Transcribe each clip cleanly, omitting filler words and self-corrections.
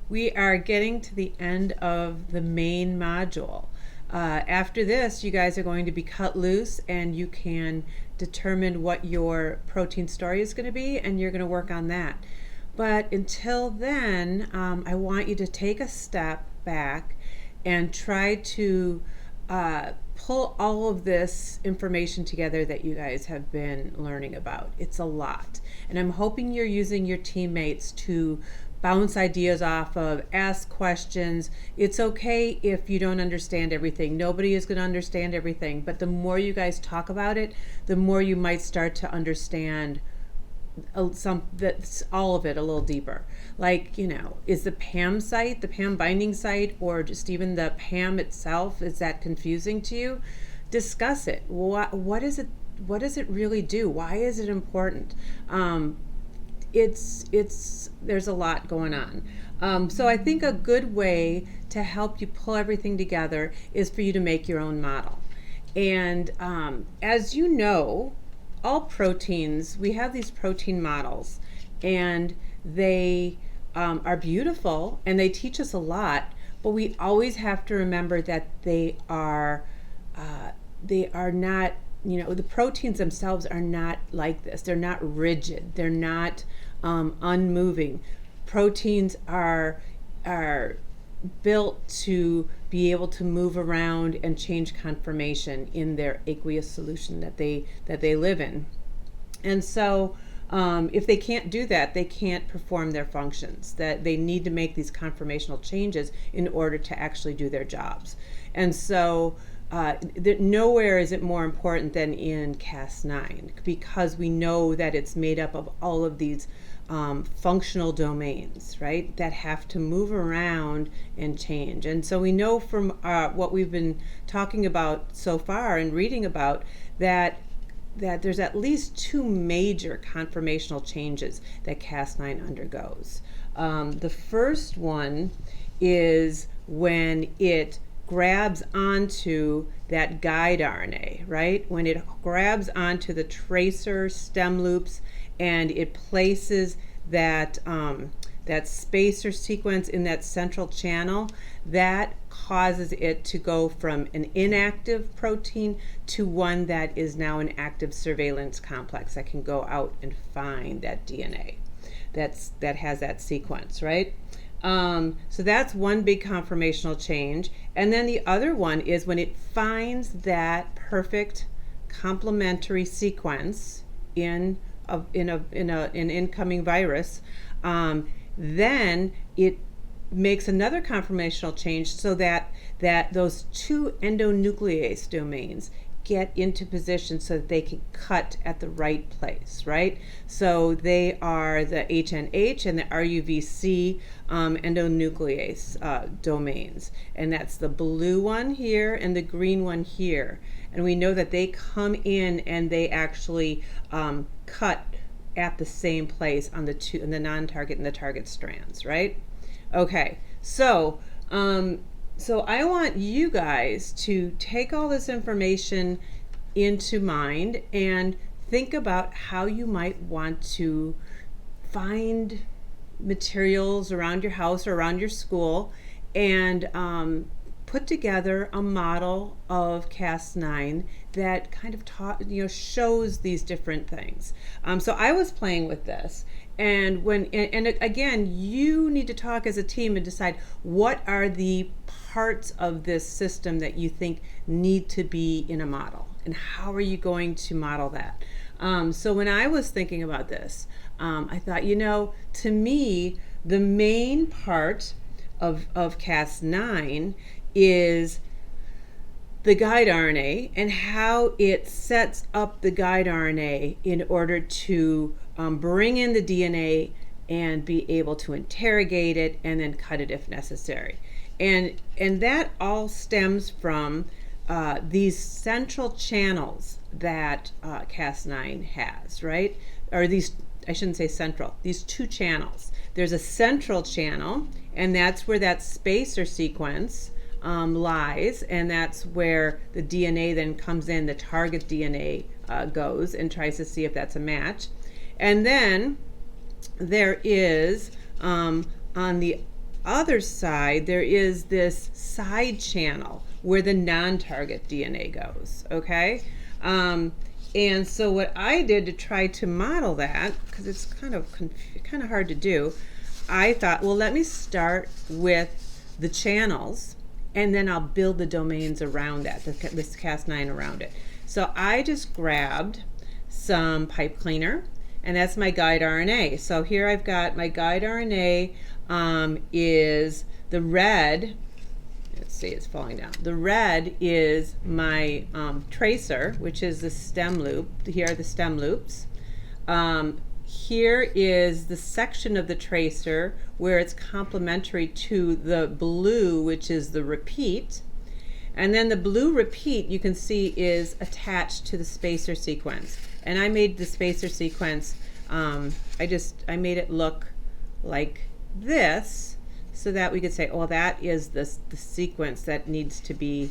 we are getting to the end of the main module. After this, you guys are going to be cut loose and you can determine what your protein story is going to be, and you're going to work on that. But until then, I want you to take a step back and try to pull all of this information together that you guys have been learning about. It's a lot. And I'm hoping you're using your teammates to bounce ideas off of, ask questions. It's okay if you don't understand everything. Nobody is going to understand everything. But the more you guys talk about it, the more you might start to understand that's all of it a little deeper. Like, is the Pam site, the Pam Binding Site, or just even the Pam itself, is that confusing to you? Discuss it. What is it? What does it really do? Why is it important? There's a lot going on. So I think a good way to help you pull everything together is for you to make your own model. And as you know, all proteins, we have these protein models, and they are beautiful and they teach us a lot, but we always have to remember that they are not, the proteins themselves are not like this. They're not rigid. They're not unmoving. Proteins are built to be able to move around and change conformation in their aqueous solution that they live in. And so if they can't do that, they can't perform their functions. That they need to make these conformational changes in order to actually do their jobs. And so nowhere is it more important than in Cas9, because we know that it's made up of all of these functional domains, right, that have to move around and change. And so we know from what we've been talking about so far and reading about that there's at least two major conformational changes that Cas9 undergoes. The first one is when it grabs onto that guide RNA, right? When it grabs onto the tracer stem loops and it places that spacer sequence in that central channel, that causes it to go from an inactive protein to one that is now an active surveillance complex that can go out and find that DNA that has that sequence, right? So that's one big conformational change. And then the other one is when it finds that perfect complementary sequence in an incoming virus, then it makes another conformational change so that those two endonuclease domains get into position so that they can cut at the right place, right? So they are the HNH and the RUVC endonuclease domains. And that's the blue one here and the green one here. And we know that they come in and they actually cut at the same place on the non-target and the target strands, right? Okay, so I want you guys to take all this information into mind and think about how you might want to find materials around your house or around your school and put together a model of Cas9 that kind of shows these different things. So I was playing with this, and again, you need to talk as a team and decide what are the parts of this system that you think need to be in a model, and how are you going to model that. So when I was thinking about this, I thought, to me, the main part of Cas9 is the guide RNA and how it sets up the guide RNA in order to bring in the DNA and be able to interrogate it and then cut it if necessary. And that all stems from these central channels that Cas9 has, right? Or these, I shouldn't say central, these two channels. There's a central channel, and that's where that spacer sequence lies, and that's where the DNA then comes in, the target DNA goes and tries to see if that's a match. And then there is on the other side, there is this side channel where the non-target DNA goes, okay? And so what I did to try to model that, because it's kind of hard to do, I thought, well, let me start with the channels, and then I'll build the domains around that, this Cas9 around it. So I just grabbed some pipe cleaner, and that's my guide RNA. So here I've got my guide RNA is the red. Let's see, it's falling down. The red is my tracer, which is the stem loop. Here are the stem loops. Here is the section of the tracer where it's complementary to the blue, which is the repeat. And then the blue repeat, you can see, is attached to the spacer sequence. And I made the spacer sequence, I made it look like this, so that we could say, oh, that is the sequence that needs to be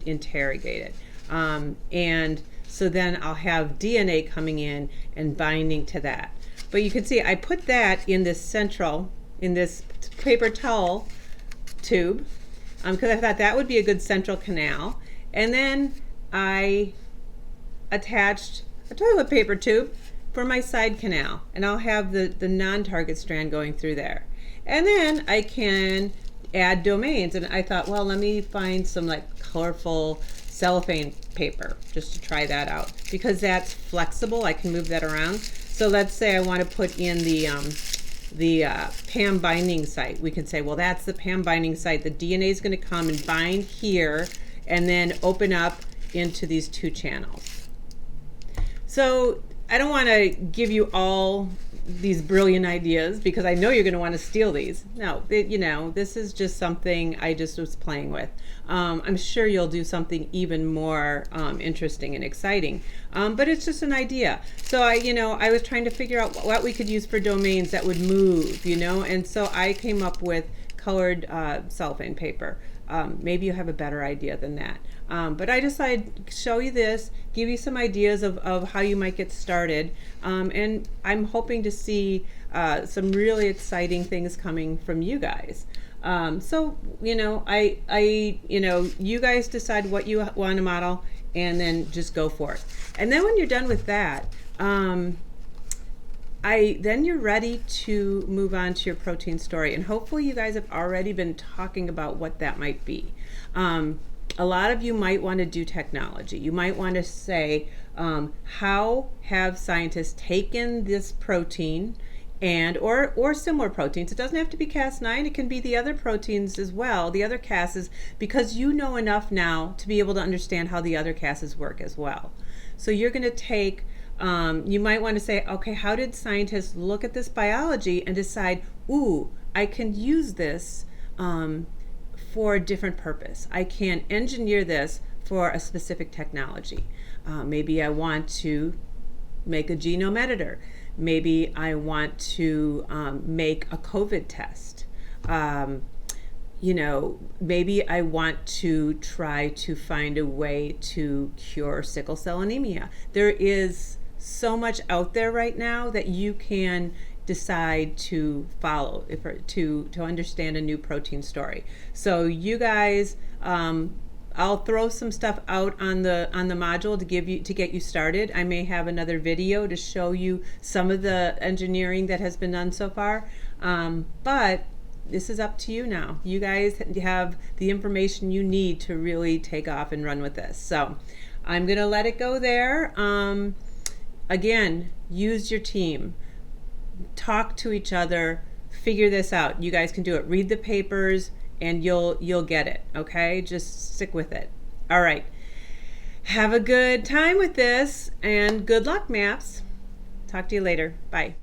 interrogated. And so then I'll have DNA coming in and binding to that. But you can see I put that in this paper towel tube, because I thought that would be a good central canal. And then I attached a toilet paper tube for my side canal, and I'll have the non-target strand going through there. And then I can add domains, and I thought, well, let me find some like colorful cellophane paper just to try that out, because that's flexible. I can move that around. So let's say I want to put in the Pam Binding Site. We can say, well, that's the Pam Binding Site. The DNA is going to come and bind here and then open up into these two channels. So I don't want to give you all these brilliant ideas, because I know you're going to want to steal these. No, this is just something I just was playing with. I'm sure you'll do something even more interesting and exciting, but it's just an idea. So I was trying to figure out what we could use for domains that would move, and so I came up with colored cellophane paper. Maybe you have a better idea than that. But I decided to show you this, give you some ideas of how you might get started. And I'm hoping to see some really exciting things coming from you guys. So, you guys decide what you want to model, and then just go for it. And then when you're done with that, then you're ready to move on to your protein story. And hopefully you guys have already been talking about what that might be. A lot of you might want to do technology. You might want to say, how have scientists taken this protein or similar proteins? It doesn't have to be Cas9, it can be the other proteins as well, the other Cases, because you know enough now to be able to understand how the other Cases work as well. So you're going to take, you might want to say, okay, how did scientists look at this biology and decide, ooh, I can use this for a different purpose. I can engineer this for a specific technology. Maybe I want to make a genome editor. Maybe I want to make a COVID test. Maybe I want to try to find a way to cure sickle cell anemia. There is so much out there right now that you can decide to follow to understand a new protein story. So you guys, I'll throw some stuff out on the module to get you started. I may have another video to show you some of the engineering that has been done so far, but this is up to you now. You guys have the information you need to really take off and run with this. So I'm gonna let it go there. Again, use your team. Talk to each other, figure this out. You guys can do it. Read the papers and you'll get it, okay? Just stick with it. All right. Have a good time with this, and good luck, MAPS. Talk to you later. Bye.